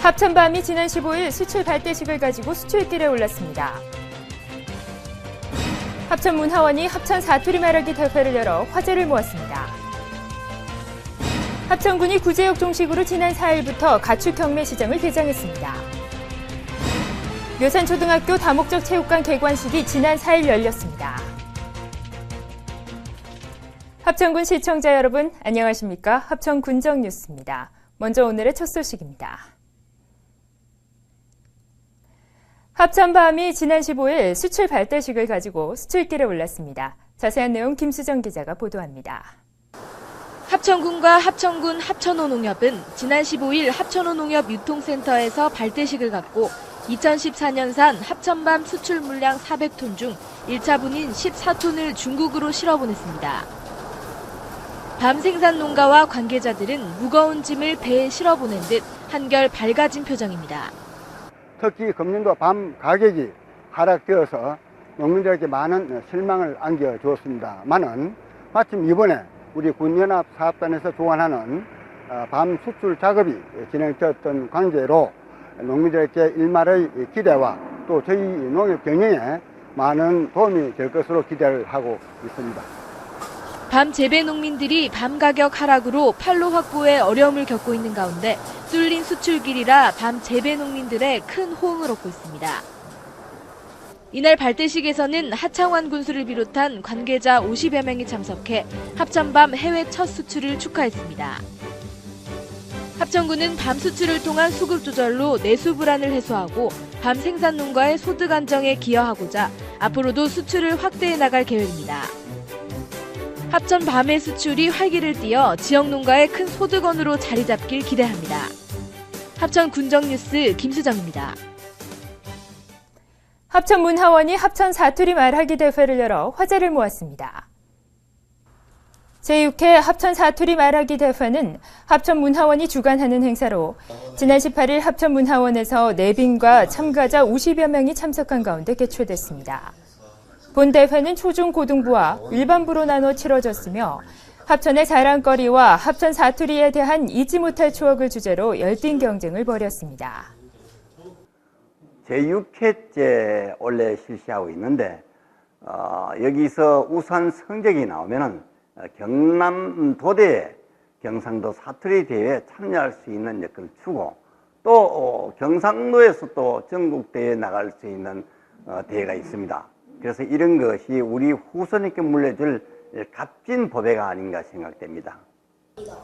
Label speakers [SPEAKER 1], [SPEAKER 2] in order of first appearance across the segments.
[SPEAKER 1] 합천밤이 지난 15일 수출 발대식을 가지고 수출길에 올랐습니다. 합천문화원이 합천 사투리 말하기 대회를 열어 화제를 모았습니다. 합천군이 구제역 종식으로 지난 4일부터 가축 경매시장을 개장했습니다. 묘산초등학교 다목적 체육관 개관식이 지난 4일 열렸습니다. 합천군 시청자 여러분, 안녕하십니까? 합천군정뉴스입니다. 먼저 오늘의 첫 소식입니다. 합천밤이 지난 15일 수출 발대식을 가지고 수출길에 올랐습니다. 자세한 내용 김수정 기자가 보도합니다.
[SPEAKER 2] 합천군과 합천군 합천호농협은 지난 15일 합천호농협 유통센터에서 발대식을 갖고 2014년산 합천밤 수출 물량 400톤 중 1차분인 14톤을 중국으로 실어보냈습니다. 밤 생산 농가와 관계자들은 무거운 짐을 배에 실어보낸 듯 한결 밝아진 표정입니다.
[SPEAKER 3] 특히 금년도 밤 가격이 하락되어서 농민들에게 많은 실망을 안겨주었습니다만은 마침 이번에 우리 군연합 사업단에서 주관하는 밤 수출 작업이 진행되었던 관계로 농민들에게 일말의 기대와 또 저희 농업 경영에 많은 도움이 될 것으로 기대를 하고 있습니다.
[SPEAKER 2] 밤 재배 농민들이 밤 가격 하락으로 판로 확보에 어려움을 겪고 있는 가운데 뚫린 수출길이라 밤 재배 농민들의 큰 호응을 얻고 있습니다. 이날 발대식에서는 하창환 군수를 비롯한 관계자 50여 명이 참석해 합천밤 해외 첫 수출을 축하했습니다. 합천군은 밤 수출을 통한 수급 조절로 내수 불안을 해소하고 밤 생산 농가의 소득 안정에 기여하고자 앞으로도 수출을 확대해 나갈 계획입니다. 합천 밤의 수출이 활기를 띠어 지역 농가의 큰 소득원으로 자리 잡길 기대합니다. 합천 군정뉴스 김수정입니다.
[SPEAKER 1] 합천문화원이 합천 사투리 말하기 대회를 열어 화제를 모았습니다. 제6회 합천 사투리 말하기 대회는 합천문화원이 주관하는 행사로 지난 18일 합천문화원에서 내빈과 참가자 50여 명이 참석한 가운데 개최됐습니다. 본 대회는 초중고등부와 일반부로 나눠 치러졌으며 합천의 자랑거리와 합천 사투리에 대한 잊지 못할 추억을 주제로 열띤 경쟁을 벌였습니다.
[SPEAKER 4] 제6회째 원래 실시하고 있는데 여기서 우선 성적이 나오면은 경남도대회 경상도 사투리 대회에 참여할 수 있는 여건을 주고 또 경상도에서 또 전국대회에 나갈 수 있는 대회가 있습니다. 그래서 이런 것이 우리 후손에게 물려줄 값진 보배가 아닌가 생각됩니다.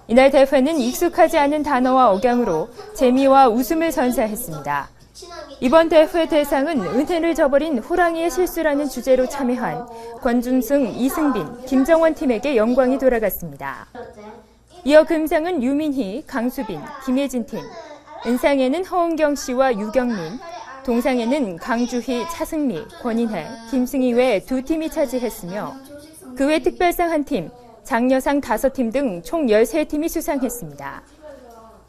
[SPEAKER 1] 이날 대회는 익숙하지 않은 단어와 억양으로 재미와 웃음을 선사했습니다. 이번 대회 대상은 은혜를 저버린 호랑이의 실수라는 주제로 참여한 권준승, 이승빈, 김정원 팀에게 영광이 돌아갔습니다. 이어 금상은 유민희, 강수빈, 김혜진 팀, 은상에는 허은경 씨와 유경민, 동상에는 강주희, 차승미, 권인혜, 김승희 외 두 팀이 차지했으며 그 외 특별상 1팀, 장려상 5팀 등 총 13팀이 수상했습니다.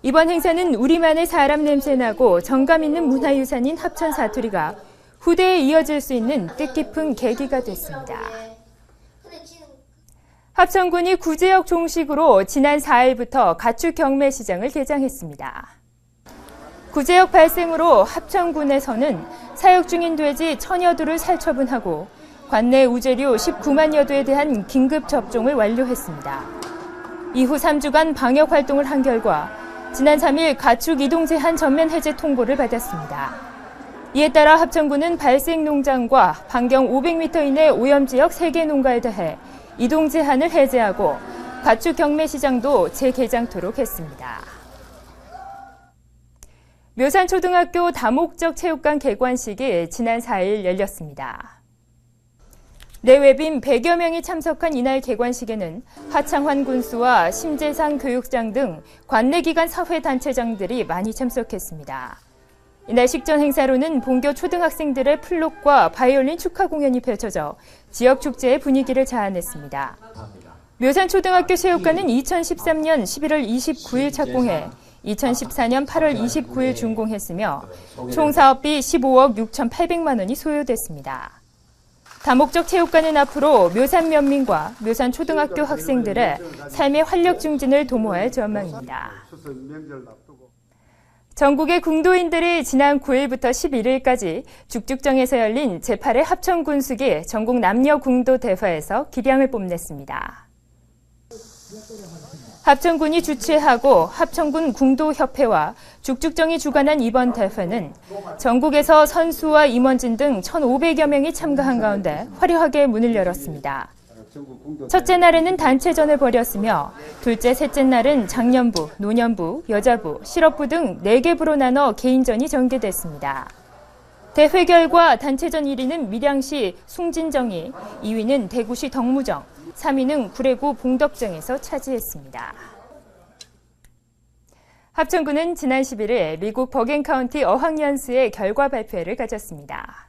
[SPEAKER 1] 이번 행사는 우리만의 사람 냄새나고 정감 있는 문화유산인 합천 사투리가 후대에 이어질 수 있는 뜻깊은 계기가 됐습니다. 합천군이 구제역 종식으로 지난 4일부터 가축 경매 시장을 개장했습니다. 구제역 발생으로 합천군에서는 사육 중인 돼지 1000여 두를 살처분하고 관내 우제류 19만여 두에 대한 긴급 접종을 완료했습니다. 이후 3주간 방역 활동을 한 결과 지난 3일 가축 이동 제한 전면 해제 통보를 받았습니다. 이에 따라 합천군은 발생 농장과 반경 500m 이내 오염지역 3개 농가에 대해 이동 제한을 해제하고 가축 경매 시장도 재개장토록 했습니다. 묘산초등학교 다목적 체육관 개관식이 지난 4일 열렸습니다. 내외빈 100여 명이 참석한 이날 개관식에는 하창환 군수와 심재상 교육장 등 관내기관 사회단체장들이 많이 참석했습니다. 이날 식전 행사로는 본교 초등학생들의 플룻과 바이올린 축하 공연이 펼쳐져 지역 축제의 분위기를 자아냈습니다. 묘산초등학교 체육관은 2013년 11월 29일 착공해 2014년 8월 29일 준공했으며 총 사업비 15억 6,800만 원이 소요됐습니다. 다목적 체육관은 앞으로 묘산 면민과 묘산 초등학교 학생들의 삶의 활력 증진을 도모할 전망입니다. 전국의 궁도인들이 지난 9일부터 11일까지 죽죽정에서 열린 제8회 합천군수기 전국 남녀 궁도 대회에서 기량을 뽐냈습니다. 합천군이 주최하고 합천군 궁도협회와 죽죽정이 주관한 이번 대회는 전국에서 선수와 임원진 등 1,500여 명이 참가한 가운데 화려하게 문을 열었습니다. 첫째 날에는 단체전을 벌였으며 둘째, 셋째 날은 장년부, 노년부, 여자부, 실업부 등 4개 부로 나눠 개인전이 전개됐습니다. 대회 결과 단체전 1위는 밀양시 숭진정이, 2위는 대구시 덕무정, 3위는 구례구 봉덕정에서 차지했습니다. 합천군은 지난 11일 미국 버겐카운티 어학연수의 결과 발표회를 가졌습니다.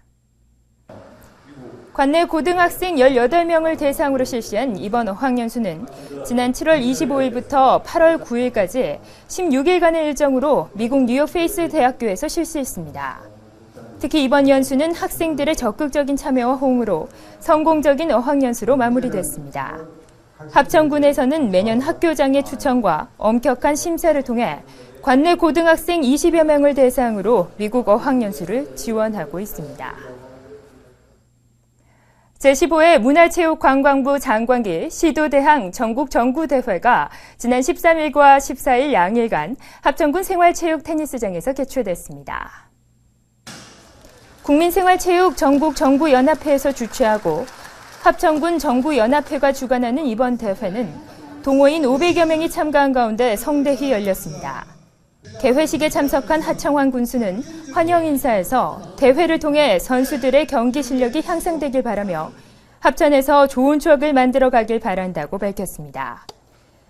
[SPEAKER 1] 관내 고등학생 18명을 대상으로 실시한 이번 어학연수는 지난 7월 25일부터 8월 9일까지 16일간의 일정으로 미국 뉴욕 페이스 대학교에서 실시했습니다. 특히 이번 연수는 학생들의 적극적인 참여와 호응으로 성공적인 어학연수로 마무리됐습니다. 합천군에서는 매년 학교장의 추천과 엄격한 심사를 통해 관내 고등학생 20여 명을 대상으로 미국 어학연수를 지원하고 있습니다. 제15회 문화체육관광부 장관기 시도대항 전국 정구대회가 지난 13일과 14일 양일간 합천군 생활체육 테니스장에서 개최됐습니다. 국민생활체육 전국 정구연합회에서 주최하고 합천군 정구연합회가 주관하는 이번 대회는 동호인 500여 명이 참가한 가운데 성대히 열렸습니다. 개회식에 참석한 하청환 군수는 환영 인사에서 대회를 통해 선수들의 경기 실력이 향상되길 바라며 합천에서 좋은 추억을 만들어 가길 바란다고 밝혔습니다.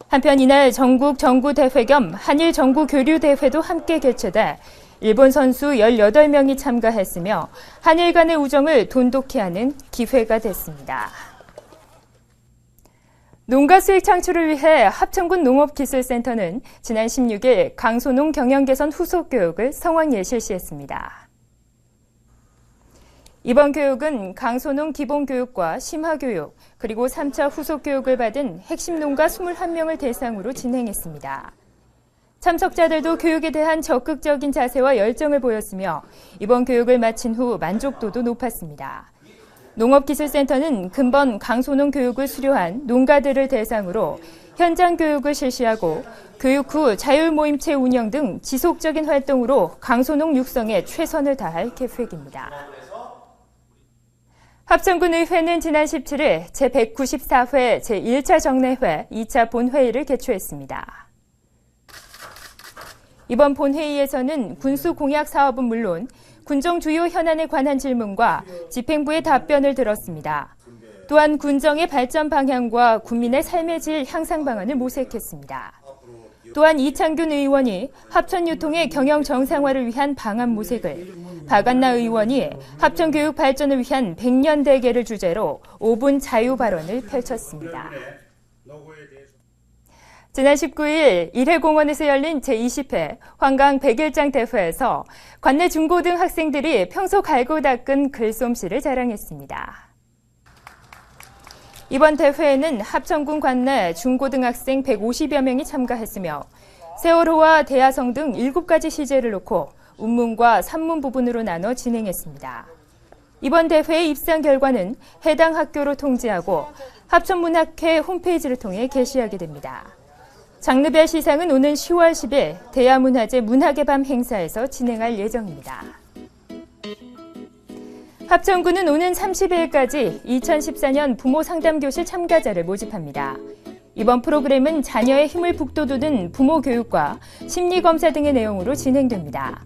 [SPEAKER 1] 한편 이날 전국 정구대회 겸 한일 정구교류대회도 함께 개최돼 일본 선수 18명이 참가했으며 한일 간의 우정을 돈독히 하는 기회가 됐습니다. 농가 수익 창출을 위해 합천군 농업기술센터는 지난 16일 강소농 경영 개선 후속 교육을 성황리에 실시했습니다. 이번 교육은 강소농 기본교육과 심화교육, 그리고 3차 후속 교육을 받은 핵심 농가 21명을 대상으로 진행했습니다. 참석자들도 교육에 대한 적극적인 자세와 열정을 보였으며 이번 교육을 마친 후 만족도도 높았습니다. 농업기술센터는 근본 강소농 교육을 수료한 농가들을 대상으로 현장 교육을 실시하고 교육 후 자율모임체 운영 등 지속적인 활동으로 강소농 육성에 최선을 다할 계획입니다. 합천군의회는 지난 17일 제194회 제1차 정례회 2차 본회의를 개최했습니다. 이번 본회의에서는 군수 공약 사업은 물론 군정 주요 현안에 관한 질문과 집행부의 답변을 들었습니다. 또한 군정의 발전 방향과 군민의 삶의 질 향상 방안을 모색했습니다. 또한 이창균 의원이 합천 유통의 경영 정상화를 위한 방안 모색을, 박안나 의원이 합천 교육 발전을 위한 100년 대계를 주제로 5분 자유 발언을 펼쳤습니다. 지난 19일 일회공원에서 열린 제20회 환강 100일장 대회에서 관내 중고등 학생들이 평소 갈고 닦은 글솜씨를 자랑했습니다. 이번 대회에는 합천군 관내 중고등학생 150여 명이 참가했으며 세월호와 대하성 등 7가지 시제를 놓고 운문과 산문 부분으로 나눠 진행했습니다. 이번 대회의 입상 결과는 해당 학교로 통지하고 합천문학회 홈페이지를 통해 게시하게 됩니다. 장르별 시상은 오는 10월 10일 대야문화제 문학의 밤 행사에서 진행할 예정입니다. 합천군은 오는 30일까지 2014년 부모 상담교실 참가자를 모집합니다. 이번 프로그램은 자녀의 힘을 북돋우는 부모 교육과 심리검사 등의 내용으로 진행됩니다.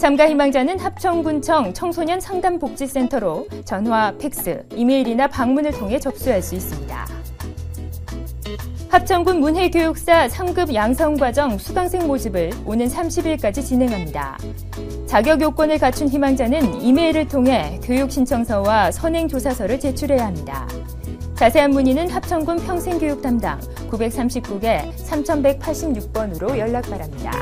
[SPEAKER 1] 참가 희망자는 합천군청 청소년 상담복지센터로 전화, 팩스, 이메일이나 방문을 통해 접수할 수 있습니다. 합천군 문해교육사 3급 양성과정 수강생 모집을 오는 30일까지 진행합니다. 자격 요건을 갖춘 희망자는 이메일을 통해 교육신청서와 선행조사서를 제출해야 합니다. 자세한 문의는 합천군 평생교육 담당 939개 3186번으로 연락 바랍니다.